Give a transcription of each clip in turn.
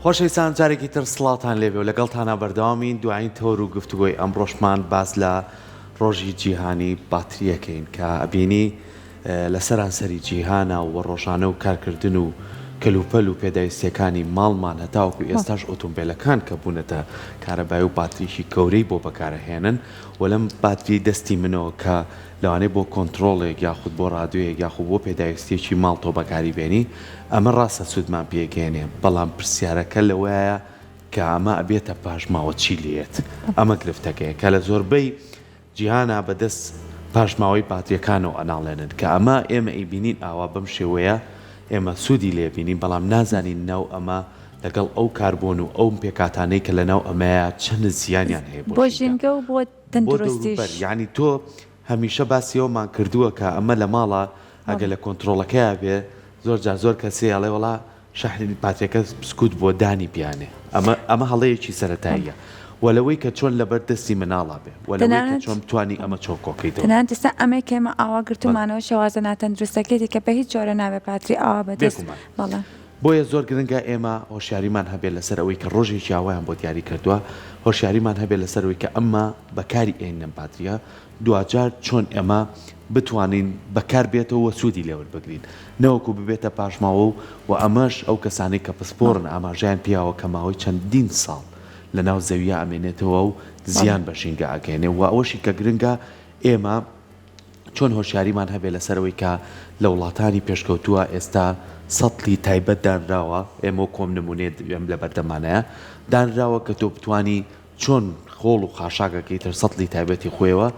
خۆشەویستان جارێکی تر سڵاتان لێبێ و لەگەڵتانە بەردەوامین دوایین تۆر و گفتوگۆی ئەمڕۆشمان باز لە ڕۆژی جیهانی باتریەکەین کە ئەبینی لە سەرانسەری جیهانە و ڕۆژانە و کارکردن و کەلوپەل و پێداویستیەکانی ماڵمان هەتاوەکو ئێستاش ئۆتۆمبیلەکان کە بوونەتە کارەبای و باتریشی گەورەی بۆ بەکارەهێنن و لەم باتری دەستی منەوە کە لەوانەیە بۆ کۆنتترۆڵێک یاخود بۆ ڕادیۆیەک یاخود بۆ پێداویستێکی ماڵ تۆ بەکاری بێنی ئەمە ڕاستە سوودمان پێگەێنێ بەڵام پرسیارەکە لەوەیە کە ئەمە ئەبێتە پاشماوە چی لێت ئەمە گرفتەکەیە کە لە زۆربەی جیهانە بەدەست پاشماوەی باتریەکانەوە ئەناڵێنن کە ئەمە ئێمە ئەیبینین ئاوا بەم شێوەیە ئێمە سوودی لێبینین بەڵام نازانین ناو ئەمە لەگەڵ ئەو کاربوون و ئەو پێکاتانەی کە لە ناو ئەمەیە چەند زیانیان هەیە بۆ ژینگە و بۆ تەندروستیش یعنی تۆ هەمیشە باسیەوەمان کردووە کە ئەمە لە ماڵە ئەگە لە کۆنتترۆلەکەی بێ زۆر کەسێ ئەڵێ وڵا شەحنی پاتێکە بسکوت بۆ دانی بیانێ ئەمە هەڵەیەکی سەرەتاییە وەلەوەی کە چۆن لەبەر دەستی مناڵا بێ وەلەوەی کە چۆن توانی ئەمە چۆن کۆکەیتەوە تەنانەت ئێستا ئەمە کێمە ئاوا گرتومانەوە شێوازە ناتەندروستەکەیتی کە بە هیچ جۆرە ناوێ پاتری ئاوا بەدەست بەڵێ بۆیە زۆر گرنگە ئێمە هۆشیاریمان هەبێت لەسەر ئەوەی کە ڕۆژێکی ئاوایان بۆ دیاری کردووە هۆشیاریمان هەبێت لەسەرەوەی کە ئەمە بەکاری ئێنە پاتریە دوجار چۆن ئێمە بتوانین بەکار بێتەوە سوودی لێوەربگرین نەوەکو ببێتە پاشماوە و ئەمەش ئەو کەسانی کە پسپۆرن ئاماژیان پیاوە کە ماوەی چەندین ساڵ لە ناو زەویە ئەمێنێتەوە و زیان بە ژینگە ئەگەێنێ و ئەوەشی کە گرنگە ئێمە چۆن هۆشیاریمان هەبێت لەسەرەوەی کە لە وڵاتانی پێشکەوتووە ئێستا سەتڵی تایبەت دانراوە ئێمە کۆم نمونێت ئەم لە بەردەمانەیە دانراوە کە تۆ بتانی چۆن خۆڵ و خاشاگەکەی تر سەتڵی تایبەتی خۆیەوە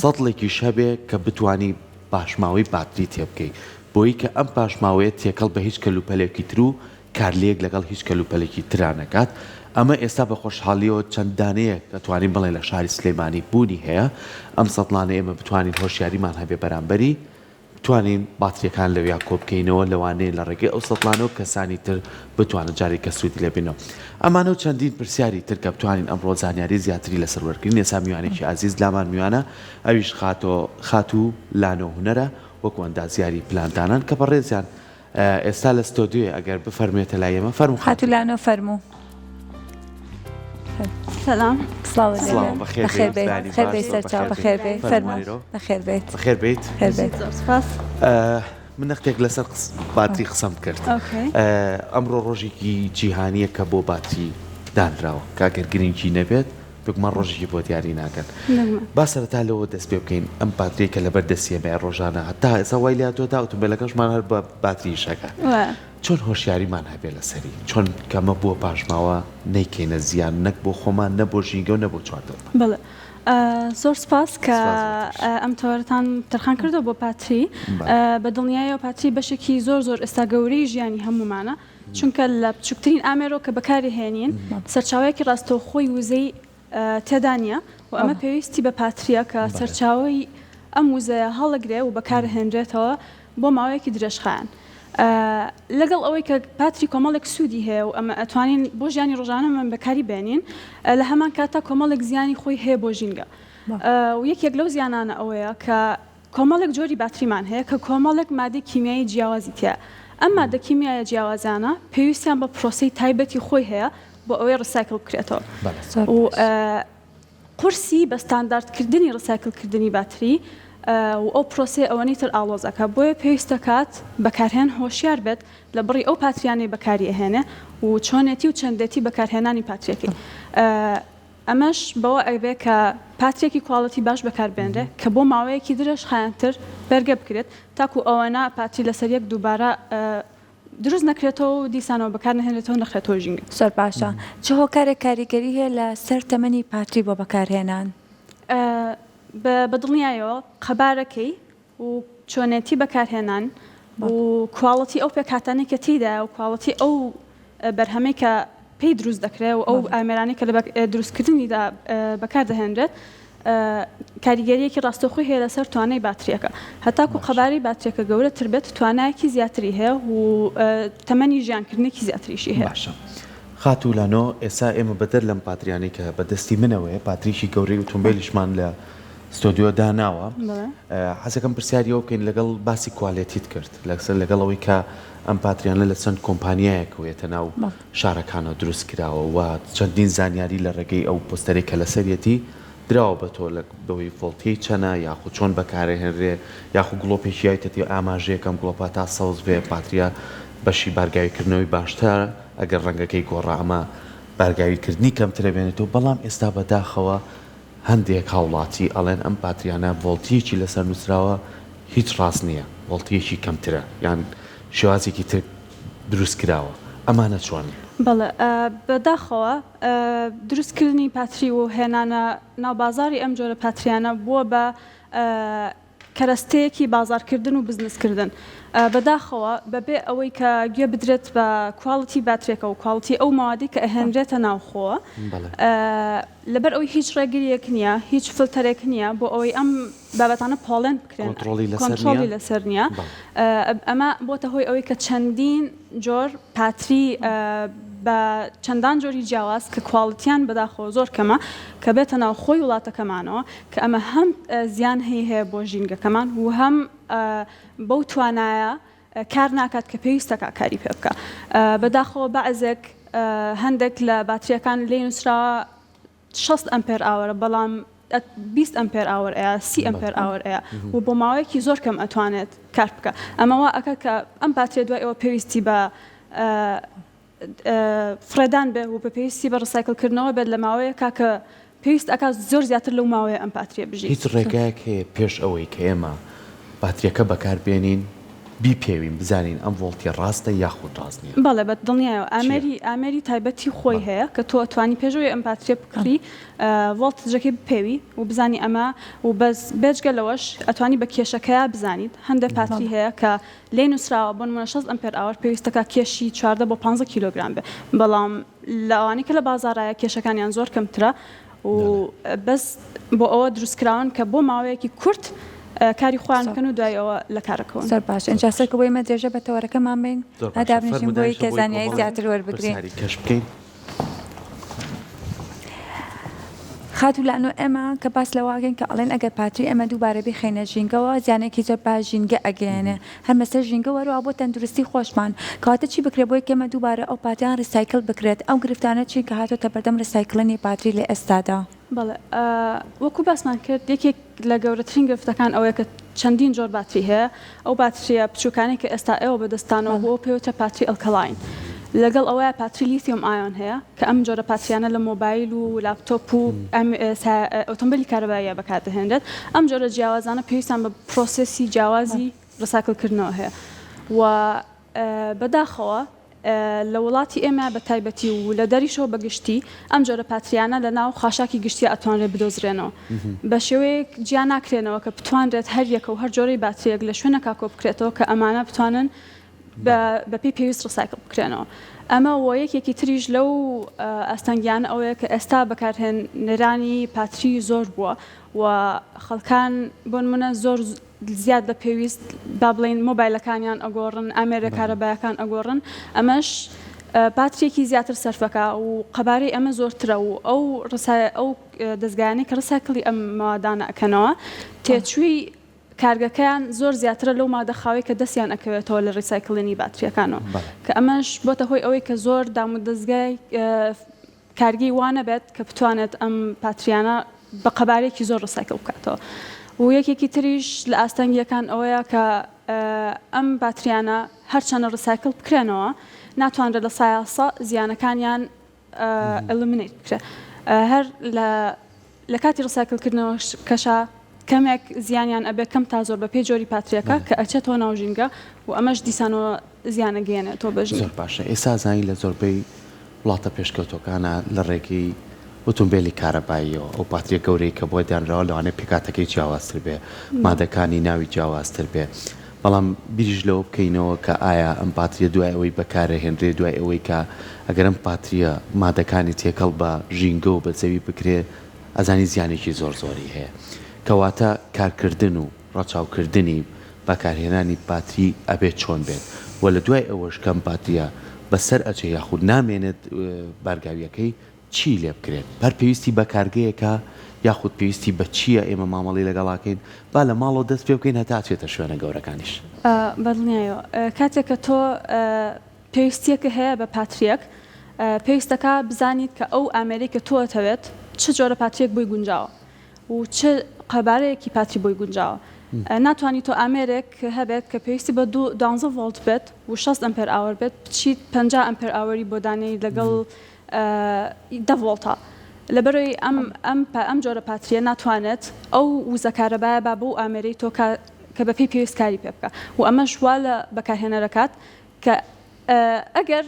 سەتڵێکی شەبێ کە بتانی پاشماوەی باتری تێبکەی بۆی کە ئەم پاشماوەیە تێکەڵ بە هیچ کەلوپەلێکی تر و کارلەیەک لەگەڵ هیچ کەلوپەلێکی ترانەکات ئەمە ئێستا بە خۆشحاڵیەوە چەندانەیە دەتوانین بڵێ لە شاری سلێمانی بوونی هەیە ئەم سەتڵانە ئێمە بتوانین هۆشیاریمان هەبێ بەرامبەری بتوانین باتریەکان لەویا کۆبکەینەوە لەوانەیە لە ڕێگەی ئەو سەتڵانەوە کەسانی تر بتوانن جارێک کە سوودی لێبینەوە ئەمانە و چەندین پرسیاری تر کە بتوانین ئەمڕۆ زانیاری زیاتری لەسەر وەرگرین ێستا میوانێکی عزیز لامان میوانە ئەویش خات و لانۆ هونەرە وەکو ئەندازیاری پلاندانان کە بەڕێزیان ئێستا لە ستۆدیۆ ئەگەر بفەرمێتە لای ئێمە فەرمو خات و لانۆ فەرموو سلام بەخێر بێت سەرچاو بەخێر بێت فەرموو بەخێر بێت بەخێر بێت سپاس من نەختێک لەسەر باتری قسەم کرد ئەمڕۆ ڕۆژێکی جیهانیە کە بۆ باتری دانراوە کاگەر گرنگی نەبێت بگومان ڕۆژێکی بۆ دیاری ناکەن با سەرەتا لەوە دەست پێ بکەین ئەم باتریە کە لەبەر دەستیەمە ڕۆژانە هەتا ئێستا وای لە تۆدا ئۆتۆمبیلەکەشمان هەر بە باتری شەکە چۆن هۆشیاریمان هەبێ لەسەری چۆن کەمە بووە پاشماوە نەیکەینە زیان نەک بۆ خۆمان نەبۆ ژینگە و نەبۆ چواردەوە بەڵێ زۆر سپاس کە ئەم تۆرتان تەرخان کردەوە بۆ پاتری بە دڵنیایەوە پاتری بەشێکی زۆر ئێستا گەورەی ژیانی هەمومانە چونکە لە بچووکترین ئامێرۆ کە بەکاری هێنین سەرچاوەیەکی ڕاستەوخۆی وزەی تێدانە و ئەمە پێویستی بە پاتریە کە سەرچاوی ئەم وزەیە هەڵەگرێ و بەکارهێنرێتەوە بۆ ماوەیەکی درێژخایەن لەگەڵ ئەوەی کە پاتری کۆمەڵێک سوودی هەیە و ئەمە ئەتوانین بۆ ژیانی ڕۆژانەمان بەکاری بێنین لە هەمان کاتا کۆمەڵێک زیانی خۆی هەیە بۆ ژینگە و یەکێک لەو زیانانە ئەوەیە کە کۆمەڵێک جۆری باتریمان هەیە کە کۆمەڵێک مادەی کیمیایی جیاوازی تێە ئەم مادە کیمیایە جیاوازانە پێویستیان بە پرۆسەی تایبەتی خۆی هەیە بۆ ئەوەی ڕسایکل بکرێتەوە و قورسی بە ستانداردکردنی ڕسایکلکردنی باتری و ئەو پرۆسێ ئەوەی تر ئاڵۆزەکە بۆیە پێویستە کات بەکارهێن هۆشیار بێت لە بڕی ئەو پاتریانەی بەکاری ئەهێنێ و چۆنێتی و چەندێتی بەکارهێنانی پاتریەکەی ئەمەش بەوە ئەبێ کە پاترێکی کواڵەتی باش بەکاربێنرێ کە بۆ ماوەیەکی درێژ خایەنتر بەرگە بکرێت تاکو ئەوەنە پاتری لەسەر یەک دووبارە دروست نەکرێتەوە و دیسانەوە بەکار نهێنێتەوە نەخرێتەوە ژینگە زۆر باشە چ هۆکارێک کاریگەری هەیە لە سەر تەمەنی پاتری بۆ بەکارهێنان بە دڵنیایەوە قەبارەکەی و چۆنێتی بەکارهێنان و کواڵەتی ئەو پێکاتانەی کە تیدا و کواڵەتی ئەو بەرهەمەی کە پێی دروست دەکرێت و ئەو ئامێرانی کە لە دروستکردنیدا بەکاردەهێنرێت کاریگەریەکی ڕاستەوخۆی هەیە لەسەر توانای باتریەکە هەتاکو قەباری باتریەکە گەورەتر بێت توانایەکی زیاتری هەیە و تەمەنی ژیانکردنێکی زیاتریشی هەیە خات و لانۆ ئێستا ئێمە بەدەر لەم پاتریانی کە بەدەستی منەوەیە پاتریشی گەورەی ئۆتۆمبیلیشمان لە ستۆدیۆ داناوە بەڵێ. حەزەکەم پرسیاریەوە بکەین لەگەڵ باسی کوالێتیت کرد لەگەڵەوەی کە ئەم پاتریانە لە چەند کۆمپانیایەکەوێتە ناو شارەکانە دروست کراوە و چەندین زانیاری لە ڕێگەی ئەو پۆستەرێک کە لەسەرەتی دراوە بە تۆ لە بەوەی فۆڵتی چەنە یاخود چۆن بەکارهێنرێ یاخود گڵۆپێکیایەتی ئاماژەیەکەم گڵۆپا تا سەوز بێ پاتریا بەشی بارگاویکردنەوەی باشتر ئەگەر ڕەنگەکەی گۆڕە ئەمە بارگاویکردنی کەمترە بێنێتەوە بەڵام ئێستا بەداخەوە هەندێک هاوڵاتی ئەڵێن ئەم پاتریانە ڤۆڵتیەکی لەسەر نووسراوە هیچ ڕاست نییە ڤۆڵتیەکی کەمترە یان شێوازێکی تر دروست کراوە ئەمانە چۆن؟ بەڵێ بەداخەوە دروستکردنی پاتری و هێنانە ناو بازاری ئەم جۆرە پاتریانە بووە بە کەرەستەیەکی بازارکردن و بزنسکردن بەداخەوە بەبێ ئەوەی کە گوێ بدرێت بە کواڵیتی باترێکە و کواڵیتی ئەو ماوادی کە ئەهێنرێتە ناوخۆوە لەبەر ئەوەی هیچ ڕێگریەک نییە هیچ فلتەرێک نییە بۆ ئەوەی ئەم بابەتانە پاڵێن بکرێن کۆنتڕۆلی لەسەر نییە ئەمە بۆتە هۆی ئەوەی کە چەندین جۆر پاتری بە چەندان جۆری جیاواز کە کواڵیتیان بەداخەوە زۆر کەمە کە بێتە ناو خۆی وڵاتەکەمانەوە کە ئەمە هەم زیان هەیە بۆ ژینگەکەمان و هەم بەو توانایە کار ناکات کە پێویستەکە کاری پێ بکە بەداخەوە بەعزێک هەندێک لە باتریەکان لێ نووسراوە 6 ئەمپێر ئاوەرە بەڵام 20 ئەمپێر ئاوەر ئەیە 30 ئەمپێر ئاوەر ئەیە و بۆ ماوەیەکی زۆر کەم ئەتوانێت کار بکە ئەمەوە ئەکە کە ئەم پاترێ دوای ئەوە پێویستی بە فرێدان بێ و بە پێویستی بە ڕسایکڵکردنەوە بێت لە ماوەیەکە کە پێویست ئەکات زۆر زیاتر لەو ماوەیە ئەم پاتریە بژێت هیچ ڕێگایەک هەیە پێش ئەوەی کە ئێمە باتریەکە بەکاربێنین بیپێوین بزانین ئەم ڤۆڵتیە ڕاستە یاخود ڕاست نییە بەڵێ بە دڵنیایەوە ئامێری تایبەتی خۆی هەیە کە تۆ ئەتوانی پێشەوەی ئەم پاتریە بکڕی ڤۆڵتجەکەی بپێوی و بزانی ئەمە و بەس بێجگە لەوەش ئەتوانی بە کێشەکەیە بزانیت هەندێک پاتری هەیە کە لێ نووسراوە بۆ نمونە 6 ئەمپێر ئاوەر پێویستەکە کێشی 14 بۆ 15 کیلۆگرام بێ بەڵام لەوانەی کە لە بازاڕایە کێشەکانیان زۆر کەمترە و بەس بۆ ئەوە دروستکراون کە بۆ ماوەیەکی کورت کاری خۆیان بکەن و دوایەوە لە کارەکەون زۆر باش ئەجا سەرکە بۆی مە درێژە بە تەوەرەکەمان بین ئەدابنیشین بۆی کە زانیاری زیاتر وەربگرین کەش بکەین خاتو لەنۆ ئێمە کە باس لەواگەین کە ئەڵێن ئەگەر پاتری ئەمە دووبارە بخینە ژینگەوە زیانێکی زۆر باش ژینگە ئەگەێنێ هەر مەسەر ژینگە وەرەوە بۆ تەندروستی خۆشمان کەواتە چی بکرێت بۆی کەمە دووبارە ئەو پاتیان ڕیسایکل بکرێت ئەو گرفتانە چی کە هاتۆتە بەردەم ڕیسایکلنی پاتری لە ئێستادا بەڵێ وەکو باسمان کرد یەکێک لە گەورەترین گرفتەکان ئەوەیە کە چەندین جۆر باتری هەیە ئەو باتریە بچووکانی کە ئێستا ئێوە بەدەستانەوە بۆ پێوتە پاتری ئەلکەلاین لەگەڵ ئەوەیە پاتری لیتیۆم ئایۆن هەیە کە ئەم جۆرە پاتریانە لە مۆبایل و لاپتۆپ و ئۆتۆمبیلی کارەباییە بەکاردەهێنرێت ئەم جۆرە جیاوازانە پێویستیان بە پرۆسێسی جیاوازی ڕساکڵکردنەوە هەیە و بەداخەوە لە وڵاتی ئێمە بە تایبەتی و لە دەریشەوە بەگشتی ئەم جۆرە پاتریانە لە ناو خاشاکی گشتی ئەتوانرێت بدۆزرێنەوە بە شێوەیەک جیان ناکرێنەوە کە بتوانرێت هەر یەکە و هەر جۆرەی باتریەک لە شوێنەکە کۆ بکرێتەوە کە ئەمانە بتوانن بەپی پێویست ڕسایکڵ بکرێنەوە ئەمە وە یەکێکی تریش لەو ئەستەنگیانە ئەوەیە کە ئێستا بەکارهێنەرانی پاتری زۆر بووە و خەڵکان بۆ نمونە زۆر زیاد لە پێویست با بڵین مۆبایلەکانیان ئەگۆڕن ئامێرە کارەبایەکان ئەگۆڕن ئەمەش باتریەکی زیاتر سەرفەکە و قەبارەی ئەمە زۆرترە و ئەو دەستگایانی کە ڕسایکڵی ئەم مادانە ئەکەنەوە تێچووی کارگەکەیان زۆر زیاترە لەو مادەخاوی کە دەستیان ئەکەوێتەوە لە ڕیسایکڵێنی باتریەکانەوە کە ئەمەش بۆتە هۆی ئەوەی کە زۆر دام و دەستگای کارگی وانە بێت کە بتوانێت ئەم پاتریانە بە قەبارێکی زۆر ڕسایکڵ بکاتەوە و یەکێکی تریش لە ئاستەنگیەکان ئەوەیە کە ئەم باتریانە هەرچەنە ڕسایکڵ بکرێنەوە ناتوانرێت لە سایاسە زیانەکانیان ئەلیمینیت بکرێت هەر لە کاتی ڕسایکڵکردنەوە کەشە کەمێک زیانیان ئەبێ کەم تا زۆر بە پێی جۆری پاتریەکە کە ئەچێتەوە ناوژینگە و ئەمەش دیسانەوە زیانە گەێنێتەوە بەژین زۆر باشە ئێستا زانی لە زۆربەی وڵاتە پێشکەوتەکانە لە ڕێگەی ئۆتۆمبیلی کارەباییەوە ئەو پاتریە گەورەی کە بۆ دانراوە لەوانێ پێکاتەکەی جیاوازتر بێ مادەکانی ناوی جیاوازتر بێ بەڵام بیریش لەوە بکەینەوە کە ئایا ئەم پاتریە دوای ئەوەی بەکارهێنرێ دوای ئەوەی کە ئەگەر ئەم پاتریە مادەکانی تێکەڵ بە ژینگە و بەجەوی بکرێ ئەزانی زیانێکی زۆر زۆری هەیە کەواتە کارکردن و ڕەچاوکردنی بەکارهێنانی پاتری ئەبێت چۆن بێت و لە دوای ئەوەش کەم پاتریە بەسەر ئەچێ یاخود نامێنێت بارگاویەکەی چی لێ بکرێت هەر پێویستی بە کارگەیەکە یاخود پێویستی بە چییە ئێمە مامەڵی لەگەڵاکەین با لە ماڵەوە دەست پێ بکەین هەتا چێتە شوێنە گەورەکانیش بەدڵنیایەوە کاتێک کە تۆ پێویستیەکە هەیە بە پاتریەک پێویستەکە بزانیت کە ئەو ئامێرەی کە تۆتەوێت چ جۆرە پاتریەک بۆی گونجاوە و چ قەبارەیەکی پاتری بۆی گونجاوە ناتوانانی تۆ ئامێرێک هەبێت کە پێویستی بە 12 ڤۆڵت بێت و 6 ئەمپێر ئاور بێت بچیت 50 ئەمپێر ئاوەری بۆ دانەی لەگەڵ 10 ڤۆڵتە لەبەرەوەی ئەم جۆرە پاتریە ناتوانێت ئەو وزەکارەبایە با بۆ ئامێرەی تۆ کە بەپی پێویستکاری پێ بکە و ئەمەش وا لە بەکارهێنەرەکات کە ئەگەر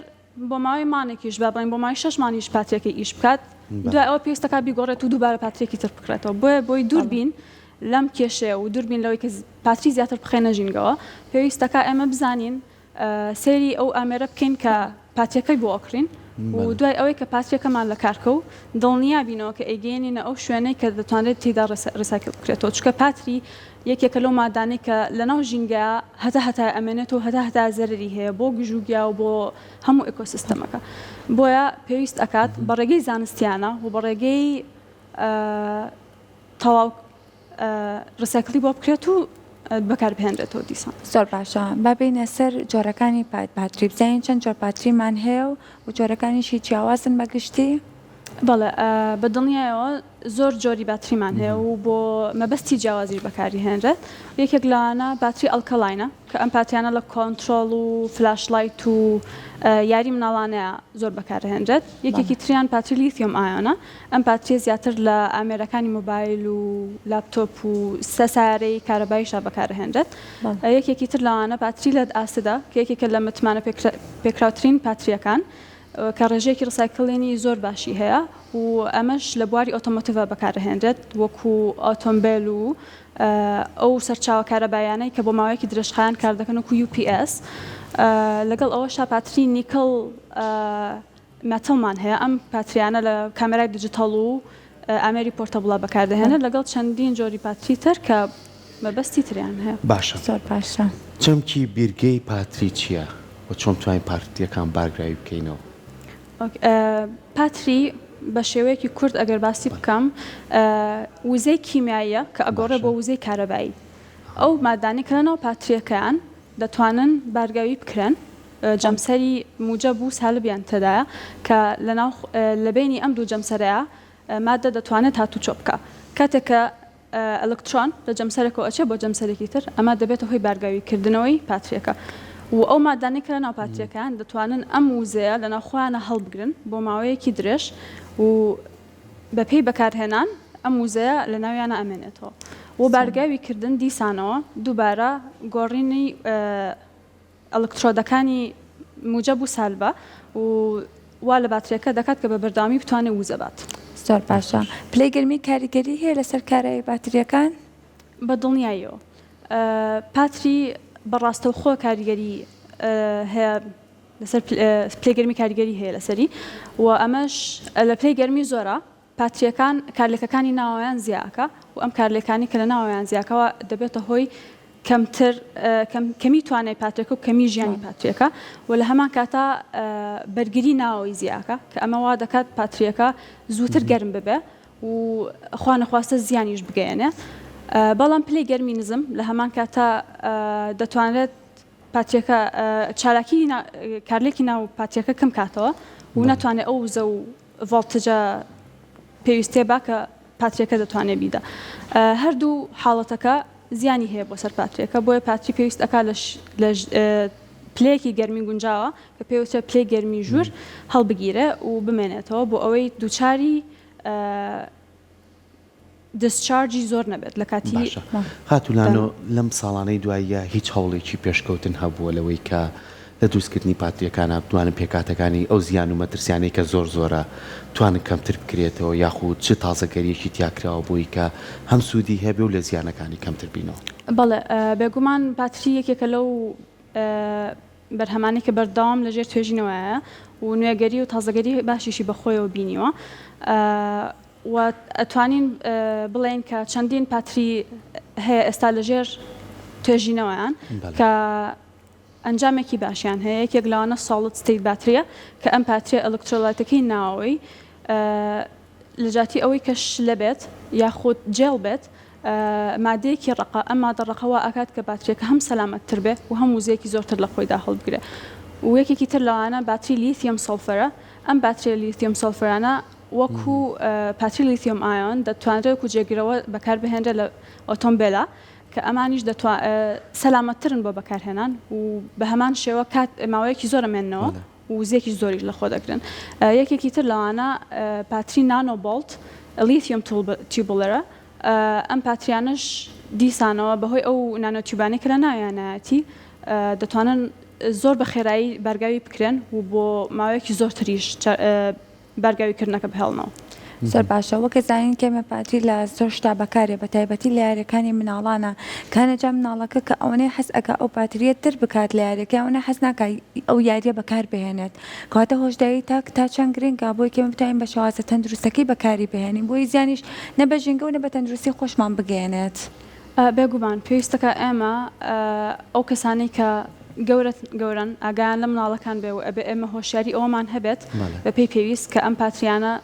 بۆ ماوەی مانێکیش با بڵین بۆ مای 6 مانیش پاتریەکەی ئیش بکات دوای ئەوە پێویستەکە بیگۆڕێت و دووبارە پاتریەکی تر بکرێتەوە بۆی دووربین لەم کێشەیە و دووربین لەوەی کە پاتری زیاتر بخێنە ژینگەوە پێویستەکە ئێمە بزانین سێری ئەو ئامێرە بکەین کە پاتریەکەی بۆ ئۆکرین و دوای ئەوەی کە پاتریەکەمان لە کارکە و دڵنیا بینەوە کە ئەیگەێنینە ئەو شوێنەی کە دەتوانێت تێدا ڕسایکل بکرێتەوە چکە پاتری یەکێکە لەو مادانەی کە لەناو ژینگە هەتا ئەمێنێتەوە هەتا زەرری هەیە بۆ گژوگیا و بۆ هەموو ئێکۆسیستەمەکە بۆیە پێویست ئەکات بە ڕێگەی زانستیانە و بە ڕێگەی تەواو ڕسایکلی بۆ بکرێت و بەکاربهێنرێتەوە دیسان زۆر باشە بابینە سەر جۆرەکانی پاتری بزانین چەند جۆر پاتریمان هەیە و جۆرەکانیشی جیاوازن بەگشتی بەڵێ بە دڵنیایەوە زۆر جۆری باتریمان هەیە و بۆ مەبەستی جیاوازیش بەکاری هێنرێت یەکێک لەوانە باتری ئەڵکەلاینە کە ئەم پاتیانە لە کۆنتترۆڵ و فلاشلایت و یاری مناڵانەیە زۆر بەکارهێنرێت یەکێکی تریان پاتری لیتیۆم ئایۆنە ئەم پاتریە زیاتر لە ئامێرەکانی مۆبایل و لاپتۆپ و سەسارەی کارەباییشە بەکارهێنرێت یەکێکی تر لەوانە پاتری لەد ئاسدا کە یەکێکە لە متمانە پێکراوترین پاتریەکان کە ڕێژەیەکی ڕسایکڵێنی زۆر باشی هەیە و ئەمەش لە بواری ئۆتۆمۆتیڤە بەکارهێنرێت وەکو ئۆتۆمبیل و ئەو سەرچاوە کارەبایانەی کە بۆ ماوەیەکی درێژخایان کار دەکەن وەکو UPS لەگەڵ ئەوەشا پاتری نیکڵ مەتڵمان هەیە ئەم پاتریانە لە کامێرای دیجیتەڵ و ئامێری پۆرتەبڵا بەکاردەهێنێت لەگەڵ چەندین جۆری پاتری تر کە مەبەستی تریان هەیە باشە زۆر باشە چەمکی بیرگەی پاتری چییە و چۆن توانین پارتیەکان بارگراوی بکەینەوە پاتری بە شێوەیەکی کورد ئەگەر باسی بکەم وزەی کیمیاییە کە ئەگۆڕێ بۆ وزەی کارەبایی ئەو مادانی کە لەناو پاتریەکەیان دەتوانن بارگاوی بکرێن جەمسەری موجە بوو سالبیان تێدایە کە لە بینی ئەم دوو جەمسەرەیە مادە دەتوانێت هاتوو چۆ بکە کاتێکە ئەلکترۆن لە جەمسەرێکەوە ئەچێ بۆ جەمسەرێکی تر ئەمە دەبێتە هۆی بارگاویکردنەوەی پاتریەکە و ئەو مادانی کە لەناو پاتریەکان دەتوانن ئەم وزەیە لەناو خۆیانە هەڵبگرن بۆ ماوەیەکی درێژ و بەپێی بەکارهێنان ئەم وزەیە لە ناویانە ئەمێنێتەوە و بارگاویکردن دیسانەوە دووبارە گۆڕینی ئەلکترۆدەکانی موجە بوو سالبە و وا لە باتریەکە دەکات کە بە بەرداوامی بتوانێت وزە بات زۆر باشە پلەیگەرمی کاریگەری هەیە لەسەر کارایی باتریەکان بە دڵنیاییەوە پاتری بەڕاستەوخۆ کاریگەری هەیە لەسەر پلەیگەرمی کاریگەری هەیە لەسەری و ئەمەش لە پلەیگەرمی زۆرە پاتریەکان کارلێکەکانی ناوەیان زیاکە و ئەم کارلێکانی کە لە ناوەیان زیاکەوە دەبێتە هۆی کەمی توانای پاتریەکە و کەمی ژیانی پاتریەکە و لە هەمان کاتە بەرگری ناوەوەی زیاکە کە ئەمە وا دەکات پاتریەکە زووتر گەرم ببێ و خوا نەخواستە زیانیش بگەیەنێ بەڵام پلەی گەرمی نزم لە هەمان کاتە دەتوانێت پاتریەکە چالاکی کارلێکی ناو پاتریەکە کەم کاتەوە و ناتوانێت ئەو وزە و ڤۆڵتجە پێویستێ با کە پاتریەکە دەتوانێت بیدە هەردوو حاڵەتەکە زیانی هەیە بۆ سەر پاتریەکە بۆیە پاتری پێویست ئەکا لە پلەیەکی گەرمی گونجاوە کە پێویستە پلەی گەرمی ژوور هەڵبگیرە و بمێنێتەوە بۆ ئەوەی دووچاری دسچارجی زۆر نەبێت لە کاتی هاتوولانۆ لەم ساڵانەی دواییە هیچ هەوڵێکی پێشکەوتن هەبووە لەوەی کە لە دروستکردنی پاتریەکانە بتوانن پێکاتەکانی ئەو زیان و مەترسیانەی کە زۆر زۆرە توانن کەمتر بکرێتەوە یاخود چ تازەگەریەکی تیاکراوە بووی کە هەم سوودی هەبێ و لە زیانەکانی کەمتر بینەوە بەڵێ بێگومان پاتری یەکێکە لەو بەرهەمانی کە بەردەوام لەژێر توێژینەوەیە و نوێگەری و تازەگەری باشیشی بەخۆیەوە بینیوە و ئەتوانین بڵێن کە چەندین پاتری هەیە ئێستا لەژێر توێژینەوەیان کە ئەنجامێکی باشیان هەیە یەکێک لەوانە ساڵت ستەیت باتریە کە ئەم پاتریە ئەلکترۆلایتەکەی ناوەوەی لە جاتی ئەوەی کەش لەبێت یاخود جێڵ بێت مادەیەکی ڕقا ئەم مادە ڕقەوە ئاکات کە باتریەکە هەم سەلامەتتر بێ و هەم وزەیەکی زۆرتر لە خۆیدا هەڵبگرێ و یەکێکی تر لەوانە باتری لیتیۆم سەڵفەرە ئەم باتریە لیتیۆم سەڵفەرانە وەکو پاتری لیتیۆم ئایۆن دەتوانرێت و جێگیرەوە بەکاربهێنرێت لە ئۆتۆمبیلە کە ئەمانیش سەلامەتترن بۆ بەکارهێنان و بە هەمان شێوە ماوەیەکی زۆر ئەمێننەوە وزێکی زۆری لە خۆ دەگرن یەکێکی تر لەوانە پاتری نانۆبڵت لیتیۆم تیوبڵەرە ئەم پاتریانش دیسانەوە بەهۆی ئەو نانۆتیوبانەی کە لە ناویانایەتی دەتوانن زۆر بە خێرایی بەرگاوی بکرێن و بۆ ماوەیەکی زۆرتریش بەرگاویکردنەکە بهێڵنەوە زۆر باشە وەکە زانین کێمە پاتری لە زۆر شتا بەکارێ بە تایبەتی لە یاریەکانی مناڵانە کانەجا مناڵەکە کە ئەوەی حەز ئەکە ئەو پاتریە تر بکات لە یاریەکە ئەوە حەز ناکای ئەو یاریە بەکار بهێنێت کاتە هۆشداری تا چەند گرنگە بۆی کێمە بتوانین بە شێوازە تەندروستەکەی بەکاری بهێنین بۆی زیانیش نە بە ژینگە و نە بە تەندروستی خۆشمان بگەێنێت بێگومان پێویستەکە ئێمە ئەو کەسانی کە گەورن ئاگایان لە مناڵەکان بێ و ئەبێ ئێمە هۆشیاری ئەوەمان هەبێت بە پێی پێویست کە ئەم پاتریانە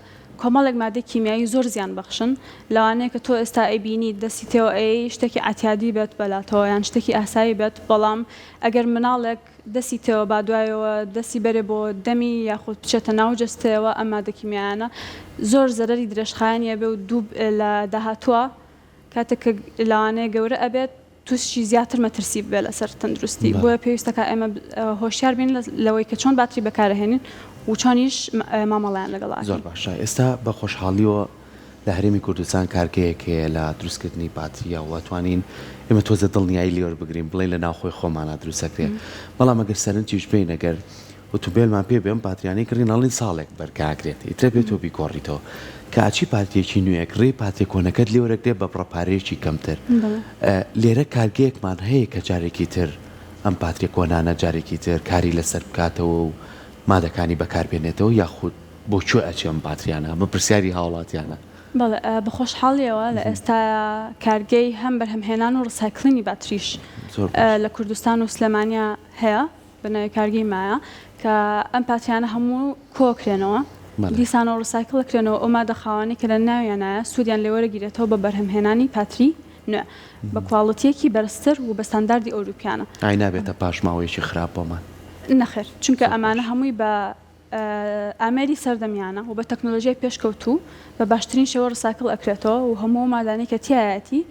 کۆمەڵێک مادەی کیمیایی زۆر زیان بەخشن لەوانەیە کە تۆ ئێستا ئەبینی دەستیتەوە شتێکی ئاتیادی بێت بەلاتەوە یان شتێکی ئاسایی بێت بەڵام ئەگەر مناڵێک دەستیتەوە با دوایەوە دەستی بەرێ بۆ دەمی یاخود بچێتە ناو جەستەوە ئەم مادە کیمیایانە زۆر زەرەری درێژخایەنیە بێ و دوو لە داهاتووە کاتێک کە لەوانەیە گەورە ئەبێت تووشی زیاتر مەترسی بێ لەسەر تەندروستی بۆیە پێویستەکە ئێمە هۆشیار بین لەوەی کە چۆن باتری بەکارهێنین و چۆنیش مامەڵیان لەگەڵ زۆر باشە ئێستا بە خۆشحاڵیەوە لە هەرێمی کوردستان کارگەیەکەیە لە دروستکردنی باتریە وڵاتوانین ئێمە تۆزە دڵنیایی لێوە بگرین بڵێ لە ناوخۆی خۆمانە دروستەکرێت بەڵام ئەگەر سەرنجیش بین ئەگەر ئۆتۆمبیلمان پێ بێم پاتریانەی کردین ئەڵین ساڵێک بەرکاکرێت ئیترە بێت تۆ بیگۆڕیتەوە کە ئاچی پارتیەکی نوێیەک ڕێ پاتێک کۆنەکەت لێوەرەگرێت بە پڕەپارەیەکی کەمتر لێرە کارگەیەکمان هەیە کە جارێکی تر ئەم پاتریە کۆنانە جارێکی تر کاری لەسەر بکاتەوە و مادەکانی بەکاربێنێتەوە یاخود بۆ کوێ ئەچێم پاتریانە بە پرسیاری هاوڵاتیانە بەڵێ بە خۆشحاڵیەوە لە ئێستا کارگەی هەم بەرهەمهێنان و ڕسایکلینی باتریش لە کوردستان و سلێمانیا هەیە بنەوەی کارگەی مایە کە ئەم پاتریانە هەموو کۆکرێنەوە دیسان و ڕسایکڵکرێنەوە ئەو مادە خاوانەی کە لە ناویانایە سوودیان لێوەرەگیرێتەوە بە بەرهەمهێنانی پاتری نوێ بە کواڵەتیەکی بەرزتر و بە ستانداردی ئەوروپیانە ئای نابێتە پاشماوەیەکی خراپ بۆمان نەخێر چونکە ئەمانە هەمووی بە ئامێری سەردەمیانە و بە تەکنۆلۆژیای پێشکەوتوو بە باشترین شێوە ڕساکڵ ئەکرێتەوە و هەموو مادانەی کە تایەتی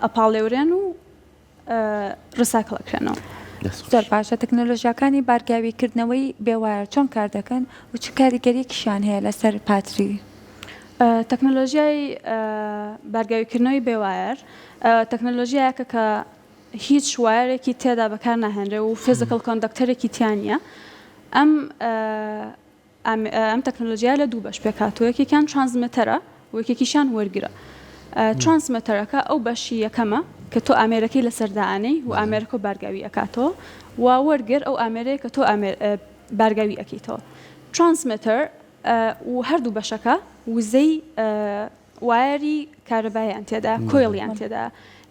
ئەپاڵێورێن و ڕساکڵ ئەکرێنەوە زۆر باشە تەکنۆلۆژیاکانی بارگاویکردنەوەی بێوایە چۆن کار دەکەن و چ کاریگەریەکیشیان هەیە لەسەر پاتری تەکنۆلۆژیای بارگاویکردنەوەی بێوایر تەکنۆلۆژیایەکە کە هیچ وایرێکی تێدا بەکار ناهێنرێ و فیزیکال کۆندەکتەرێکی تیانە ئەم تەکنۆلۆژیا لە دوو بەش پێکاتوە یەکێکیان ترانسمێتەرە و یەکێکیشیان وەرگرە ترانسمێتەرەکە ئەو بەشی یەکەمە کە تۆ ئامێرەکەی لەسەردانەی و ئامێرەکە و بارگاوی ئەکاتەوە و وەرگر ئەو ئامێرەیە کە تۆ بارگاوی ئەکەیتەوە ترانسمێتەر و هەردوو بەشەکە وزەی وایری کارەباییان تێدا کۆیڵیان تێدا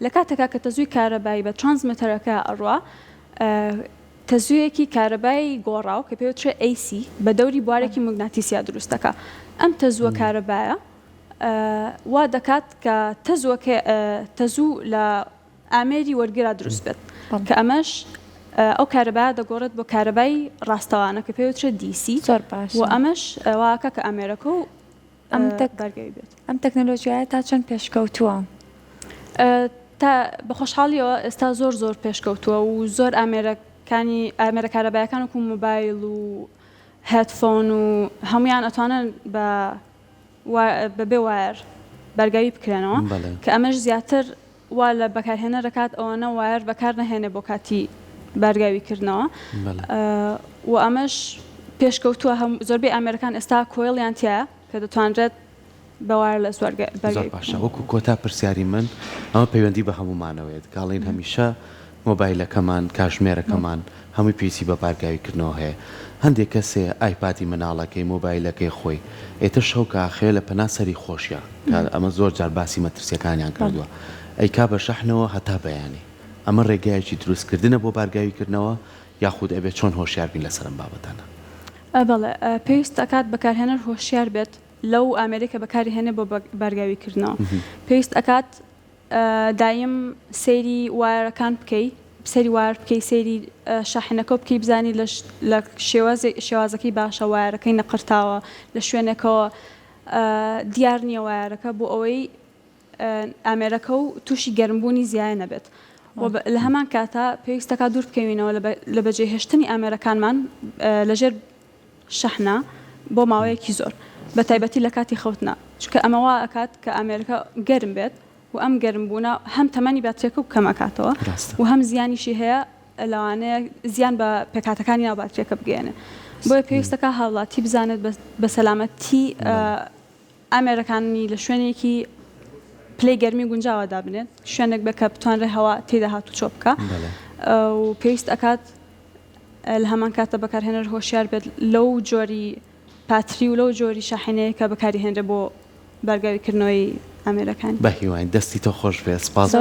لە کاتێکا کە تەزووی کارەبایی بە ترانسمێتەرەکە ئەڕوا تەزوویەکی کارەبایی گۆڕاو کە پێوترێ AC بە دەوری بوارێکی مگناتیسیا دروستەکە ئەم تەزووە کارەبایە وا دەکات کە تەزوو لە ئامێری وەرگرا دروست بێت کە ئەمەش ئەو کارەبایە دەگۆڕێت بۆ کارەبایی ڕاستەوانە کە پێوترێ DC و ئەمەش واکە کە ئامێرەکە و بەرگەوی بێت ئەم تەکنۆلۆژیایە تا چەند پێشکەوتووە تا بەخۆشحاڵیەوە ئێستا زۆر پێشکەوتووە و زۆر ئامێرە کارەبایەکان وکو مۆبایل و هێدفۆن و هەمویان ئەتوانن بەبێ وایر بەرگاوی بکرێنەوە کە ئەمەش زیاتر وا لە بەکارهێنە دەکات ئەوەنە وایر بەکار نەهێنێ بۆ کاتی بەرگاویکردنەوە و ئەمەش پێشکەوتووە زۆربەی ئامێرەکان ئێستا کۆیڵیان تایە کە دەتوانرێت بەوار لە زۆر باشە وەکو کۆتا پرسیاری من ئەمە پەیوەندی بە هەمومانەوەیت کاڵین هەمیشە مۆبایلەکەمان کاژمێرەکەمان هەمووی پێویستی بە بارگاویکردنەوە هەیە هەندێک کەسێ ئایپادی مناڵەکەی مۆبایلەکەی خۆی ئێتە شەوکاخێ لە پەناسەری خۆشیە ئەمە زۆر جار باسی مەترسیەکانیان کردووە ئەیکا بە شەحنەوە هەتا بەیانی ئەمە ڕێگایەکی دروستکردنە بۆ بارگاویکردنەوە یاخود ئەبێت چۆن هۆشیار بین لەسەر ئەم بابەتانە بەڵێ پێویست ئەکات بەکارهێنەر هۆشیار بێت لەو ئامێرێکە بەکاری هێنێ بۆ بەرگاویکردنەوە پێویست ئەکات دایم سەیری وایرەکان بکەیت سەری وار بکەی سەیری شاحنەکە بکەی بزانی لە شێوازەکەی باشە وایرەکەی نەقرتاوە لە شوێنێکەوە دیار نییە وایرەکە بۆ ئەوەی ئامێرەکە و تووشی گەرمبوونی زیایە نەبێت لە هەمان کاتە پێویستەکە دوور بکەوینەوە لە بەجێهێشتنی ئامێرەکانمان لەژێر شەحنە بۆ ماوەیەکی زۆر بە تایبەتی لە کاتی خەوتنا چکە ئەمەوا ئەکات کە ئامێرەکە گەرم بێت و ئەم گەرمبوونە هەم تەمەنی باترێکە و کەمەکاتەوە و هەم زیانیشی هەیە لەوانەیە زیان بە پێکاتەکانی ناو باترێکە بگەێنێ بۆیە پێویستەکە هاوڵاتی بزانێت بە سەلامەتی ئامێرەکانی لە شوێنێکی پلەی گەرمی گونجاوەدا بنێت شوێنێک بکە بتوانرێ هەوا تێدا هات و چۆ بکە و پێویست ئەکات لە هەمان کاتە بەکارهێنەر هۆشیار بێت لەو جۆری پاتری و لەو جۆری شاحنەیە کە بەکاری هێنرێ بۆ بەرگاویکردنەوەی ئامێرەکان بە هیوای دەستی تۆ خۆش بێت سپاس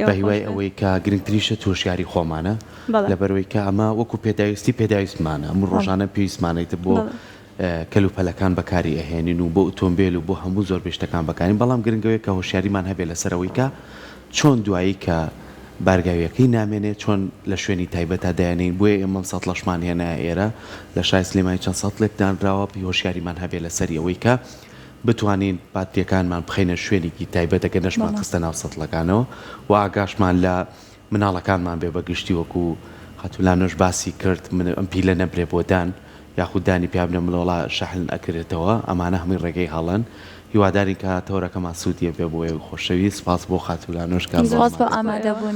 بە هیوای ئەوەی کە گرنگتریشە تووشیاری خۆمانە لەبەرەوەی کە ئەمە وەکو پێداویستمانە ئەمر ڕۆژانە پێویستمانێتە بۆ کەلوپەلەکان بەکاری ئەهێنین و بۆ ئۆتۆمبیل و بۆ هەموو زۆر بێشتەکان بەکارین بەڵام گرنگەوەی کە هۆشیاریمان هەبێت لەسەرەوەی کە چۆن دوایی کە بارگاویەکەی نامێنێت چۆن لە شوێنی تایبەتە دایانین بۆیە ئێمە سەد لەشمان هێنا ئێرە لە شای سلێمانی چەند سەد لێکدانراوە هۆشیاریمان هەبێت لەسەری ئەوەی کە بتوانین پاتریەکانمان بخینە شوێنێکی تایبەتەکە نەشمان خستە ناو سەتڵەکانەوە و ئاگاشمان لە مناڵەکانمان بێ بەگشتی وەکو خەتولانۆش باسی کرد ئەم پیلە نەبرێ بۆدان یاخوددانی پیابنە ملۆڵا شەحن ئەکرێتەوە ئەمانە هەمووی ڕێگەی هەڵەن هیواداری کە تەورەکەمان سوودیە بێ بۆ خۆشەوی سپاس بۆ خەتولانۆش کار ئامادەبوون